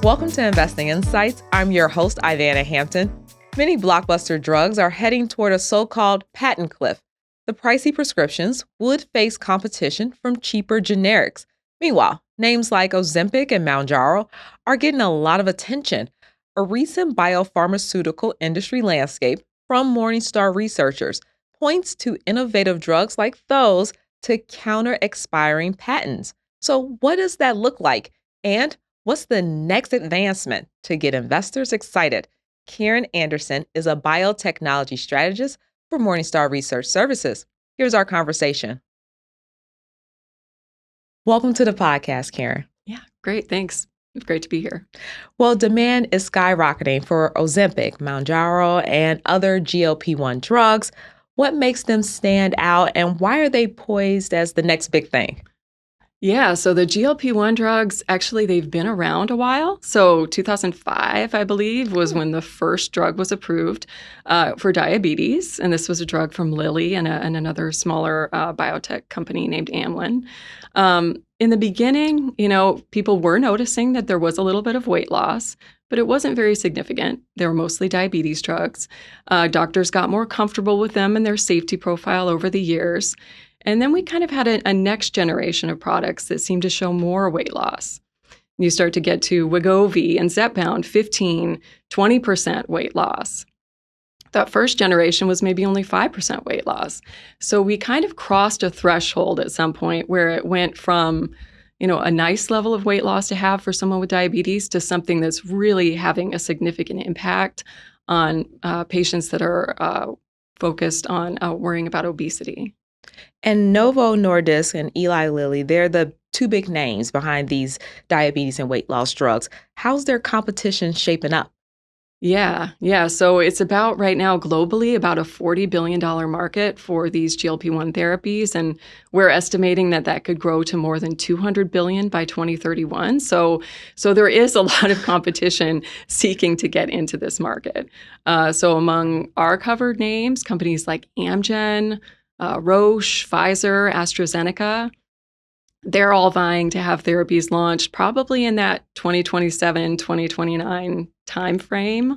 Welcome to Investing Insights. I'm your host, Ivana Hampton. Many blockbuster drugs are heading toward a so-called patent cliff. The pricey prescriptions would face competition from cheaper generics. Meanwhile, names like Ozempic and Mounjaro are getting a lot of attention. A recent biopharmaceutical industry landscape from Morningstar researchers points to innovative drugs like those to counter expiring patents. So what does that look like? And what's the next advancement to get investors excited? Karen Andersen is a biotechnology strategist for Morningstar Research Services. Here's our conversation. Welcome to the podcast, Karen. Yeah, great. Thanks. It's great to be here. Well, demand is skyrocketing for Ozempic, Mounjaro, and other GLP-1 drugs. What makes them stand out, and why are they poised as the next big thing? Yeah, so the GLP-1 drugs, actually, they've been around a while. So 2005, I believe, was when the first drug was approved for diabetes. And this was a drug from Lilly and another smaller biotech company named Amylin. In the beginning, people were noticing that there was a little bit of weight loss, but it wasn't very significant. They were mostly diabetes drugs. Doctors got more comfortable with them and their safety profile over the years. And then we kind of had a next generation of products that seemed to show more weight loss. You start to get to Wegovy and Zepbound, 15, 20% weight loss. That first generation was maybe only 5% weight loss. So we kind of crossed a threshold at some point where it went from, a nice level of weight loss to have for someone with diabetes to something that's really having a significant impact on patients that are focused on worrying about obesity. And Novo Nordisk and Eli Lilly, they're the two big names behind these diabetes and weight loss drugs. How's their competition shaping up? Yeah. So it's about right now globally about a $40 billion market for these GLP-1 therapies. And we're estimating that could grow to more than $200 billion by 2031. So there is a lot of competition seeking to get into this market. So among our covered names, companies like Amgen, Roche, Pfizer, AstraZeneca, they're all vying to have therapies launched probably in that 2027, 2029 timeframe.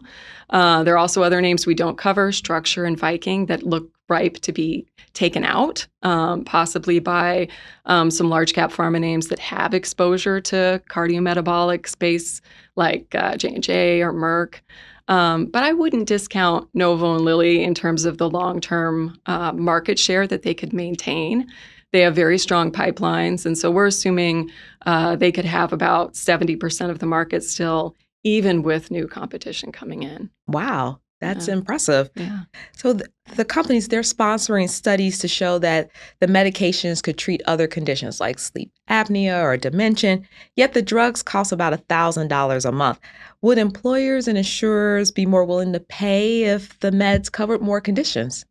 There are also other names we don't cover, Structure and Viking, that look ripe to be taken out, possibly by some large cap pharma names that have exposure to cardiometabolic space like J&J or Merck. But I wouldn't discount Novo and Lilly in terms of the long-term market share that they could maintain. They have very strong pipelines, and so we're assuming they could have about 70% of the market still, even with new competition coming in. Wow, that's impressive. Yeah. So the companies, they're sponsoring studies to show that the medications could treat other conditions like sleep apnea or dementia, yet the drugs cost about $1,000 a month. Would employers and insurers be more willing to pay if the meds covered more conditions?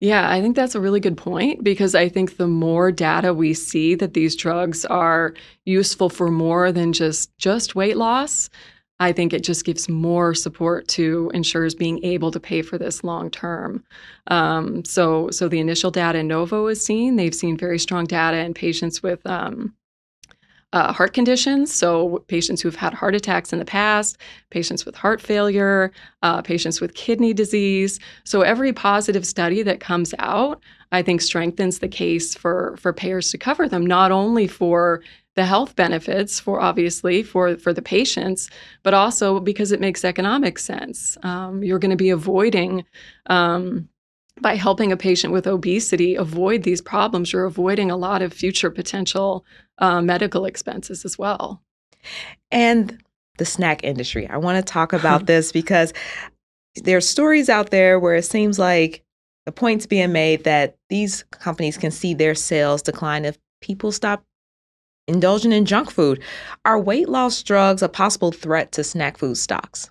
Yeah, I think that's a really good point because I think the more data we see that these drugs are useful for more than just weight loss, I think it just gives more support to insurers being able to pay for this long term. So the initial data Novo has seen, they've seen very strong data in patients with heart conditions, so patients who've had heart attacks in the past, patients with heart failure, patients with kidney disease. So every positive study that comes out, I think, strengthens the case for payers to cover them, not only for the health benefits, for the patients, but also because it makes economic sense. You're going to be avoiding by helping a patient with obesity avoid these problems, you're avoiding a lot of future potential medical expenses as well. And the snack industry. I want to talk about this because there's stories out there where it seems like the point's being made that these companies can see their sales decline if people stop indulging in junk food. Are weight loss drugs a possible threat to snack food stocks?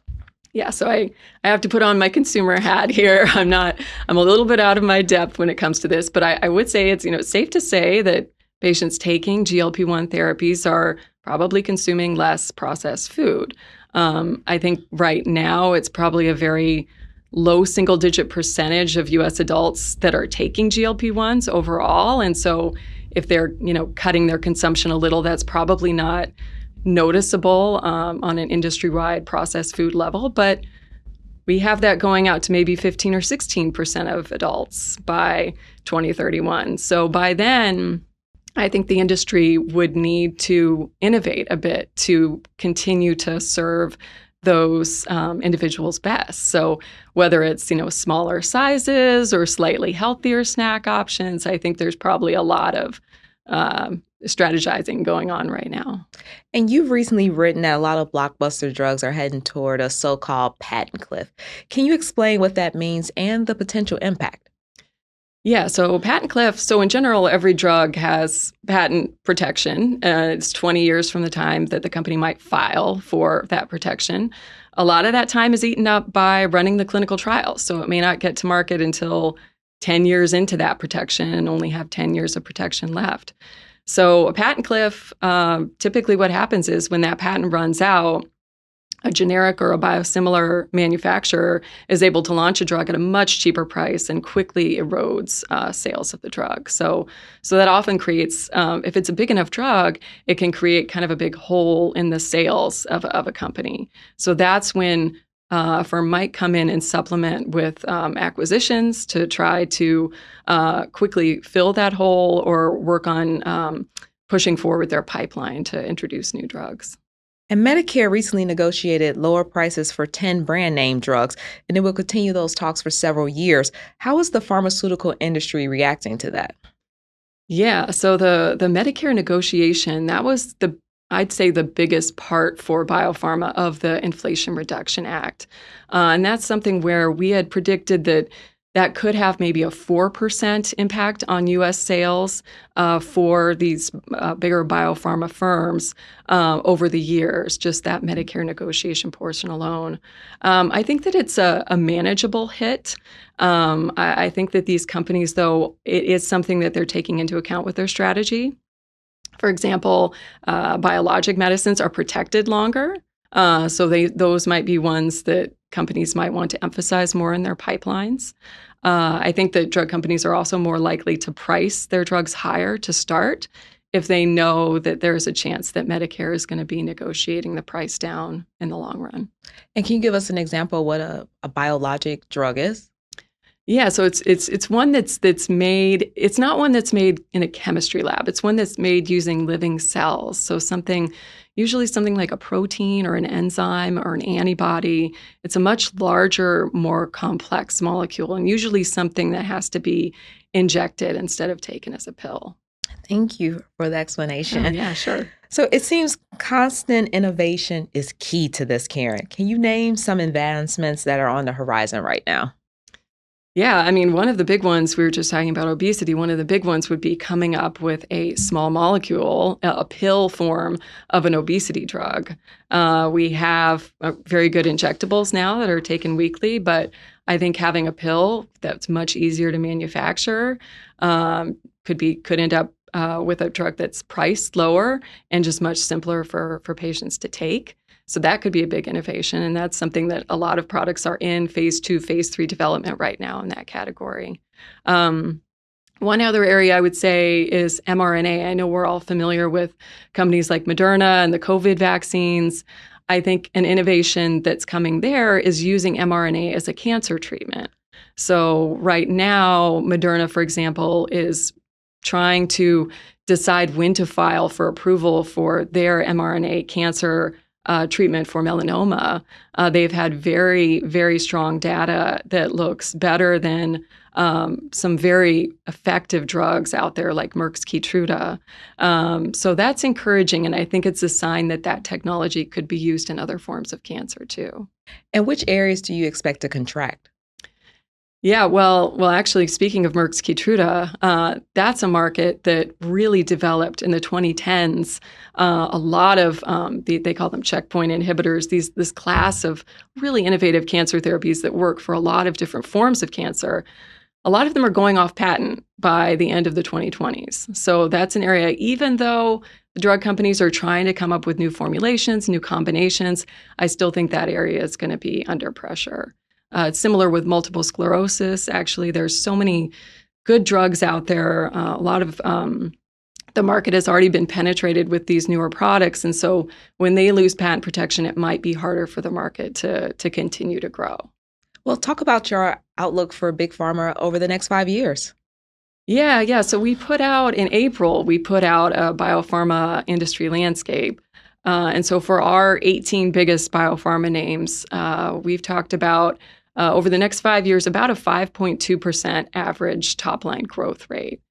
Yeah, so I have to put on my consumer hat here. I'm a little bit out of my depth when it comes to this, but I would say it's safe to say that patients taking GLP-1 therapies are probably consuming less processed food. I think right now it's probably a very low single-digit percentage of U.S. adults that are taking GLP-1s overall, and so if they're cutting their consumption a little, that's probably not noticeable on an industry-wide processed food level, but we have that going out to maybe 15 or 16% of adults by 2031. So by then, I think the industry would need to innovate a bit to continue to serve those individuals best. So whether it's, smaller sizes or slightly healthier snack options, I think there's probably a lot of strategizing going on right now. And you've recently written that a lot of blockbuster drugs are heading toward a so-called patent cliff. Can you explain what that means and the potential impact? Yeah, so patent cliff. So in general, every drug has patent protection. It's 20 years from the time that the company might file for that protection. A lot of that time is eaten up by running the clinical trials. So it may not get to market until 10 years into that protection and only have 10 years of protection left. So a patent cliff, typically what happens is when that patent runs out, a generic or a biosimilar manufacturer is able to launch a drug at a much cheaper price and quickly erodes sales of the drug. So that often creates, if it's a big enough drug, it can create kind of a big hole in the sales of a company. So that's when a firm might come in and supplement with acquisitions to try to quickly fill that hole or work on pushing forward their pipeline to introduce new drugs. And Medicare recently negotiated lower prices for 10 brand name drugs, and it will continue those talks for several years. How is the pharmaceutical industry reacting to that? Yeah, so the Medicare negotiation, that was I'd say the biggest part for Biopharma of the Inflation Reduction Act. And that's something where we had predicted that could have maybe a 4% impact on U.S. sales for these bigger biopharma firms over the years, just that Medicare negotiation portion alone. I think that it's a manageable hit. I think that these companies, though, it is something that they're taking into account with their strategy. For example, biologic medicines are protected longer. So those might be ones that companies might want to emphasize more in their pipelines. I think that drug companies are also more likely to price their drugs higher to start if they know that there's a chance that Medicare is going to be negotiating the price down in the long run. And can you give us an example of what a biologic drug is? Yeah, so it's one that's made. It's not one that's made in a chemistry lab. It's one that's made using living cells. So usually something like a protein or an enzyme or an antibody. It's a much larger, more complex molecule, and usually something that has to be injected instead of taken as a pill. Thank you for the explanation. Oh, yeah, sure. So it seems constant innovation is key to this, Karen. Can you name some advancements that are on the horizon right now? Yeah, I mean, one of the big ones, we were just talking about obesity, one of the big ones would be coming up with a small molecule, a pill form of an obesity drug. We have very good injectables now that are taken weekly, but I think having a pill that's much easier to manufacture could end up with a drug that's priced lower and just much simpler for patients to take. So that could be a big innovation, and that's something that a lot of products are in phase 2, phase 3 development right now in that category. One other area I would say is mRNA. I know we're all familiar with companies like Moderna and the COVID vaccines. I think an innovation that's coming there is using mRNA as a cancer treatment. So right now, Moderna, for example, is trying to decide when to file for approval for their mRNA cancer treatment for melanoma. They've had very, very strong data that looks better than some very effective drugs out there like Merck's Keytruda. So that's encouraging, and I think it's a sign that technology could be used in other forms of cancer too. And which areas do you expect to contract? Yeah, well, actually, speaking of Merck's Keytruda, that's a market that really developed in the 2010s. A lot of they call them checkpoint inhibitors. This class of really innovative cancer therapies that work for a lot of different forms of cancer. A lot of them are going off patent by the end of the 2020s. So that's an area. Even though the drug companies are trying to come up with new formulations, new combinations, I still think that area is going to be under pressure. It's similar with multiple sclerosis. Actually, there's so many good drugs out there, a lot of the market has already been penetrated with these newer products. And so when they lose patent protection, it might be harder for the market to continue to grow. Well, talk about your outlook for Big Pharma over the next 5 years. Yeah. So in April, we put out a biopharma industry landscape. And so for our 18 biggest biopharma names, we've talked about over the next 5 years, about a 5.2% average top line growth rate.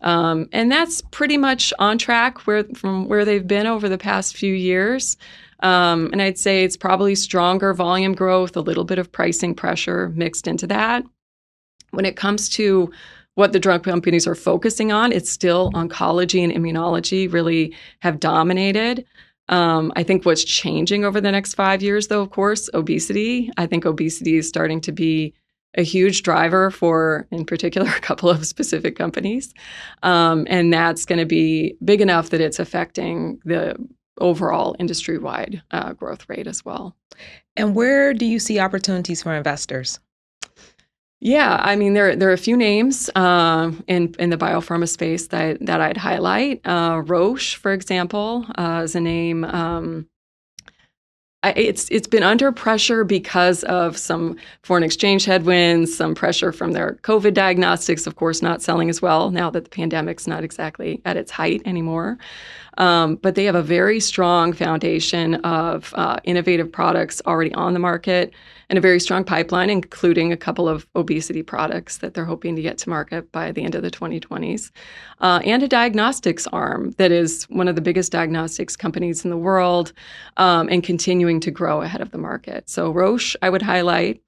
And that's pretty much on track from where they've been over the past few years. And I'd say it's probably stronger volume growth, a little bit of pricing pressure mixed into that. When it comes to what the drug companies are focusing on, it's still oncology and immunology really have dominated. I think what's changing over the next 5 years, though, of course, obesity. I think obesity is starting to be a huge driver for, in particular, a couple of specific companies. And that's going to be big enough that it's affecting the overall industry-wide growth rate as well. And where do you see opportunities for investors? Yeah, I mean, there are a few names in the biopharma space that I'd highlight. Roche, for example, is a name. It's been under pressure because of some foreign exchange headwinds, some pressure from their COVID diagnostics, of course, not selling as well now that the pandemic's not exactly at its height anymore. But they have a very strong foundation of innovative products already on the market and a very strong pipeline, including a couple of obesity products that they're hoping to get to market by the end of the 2020s, and a diagnostics arm that is one of the biggest diagnostics companies in the world and continuing to grow ahead of the market. So Roche, I would highlight.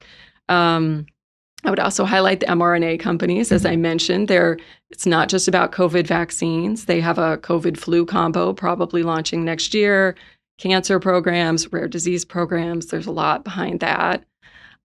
I would also highlight the mRNA companies. As I mentioned, it's not just about COVID vaccines. They have a COVID flu combo probably launching next year, cancer programs, rare disease programs. There's a lot behind that.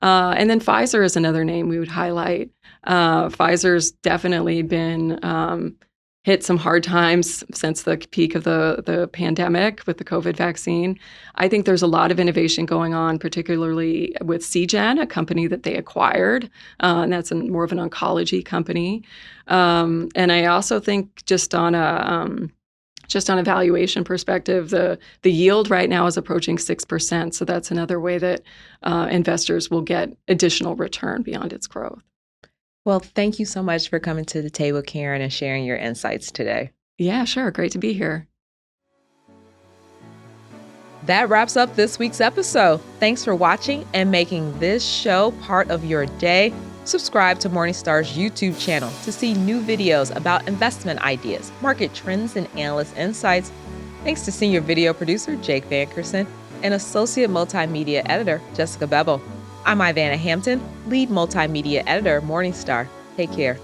And then Pfizer is another name we would highlight. Pfizer's definitely been hit some hard times since the peak of the pandemic with the COVID vaccine. I think there's a lot of innovation going on, particularly with Seagen, a company that they acquired, and that's more of an oncology company. And I also think just on a valuation perspective, the yield right now is approaching 6%. So that's another way that investors will get additional return beyond its growth. Well, thank you so much for coming to the table, Karen, and sharing your insights today. Yeah, sure. Great to be here. That wraps up this week's episode. Thanks for watching and making this show part of your day. Subscribe to Morningstar's YouTube channel to see new videos about investment ideas, market trends, and analyst insights. Thanks to senior video producer Jake Vankerson and associate multimedia editor Jessica Bevel. I'm Ivana Hampton, lead multimedia editor, Morningstar. Take care.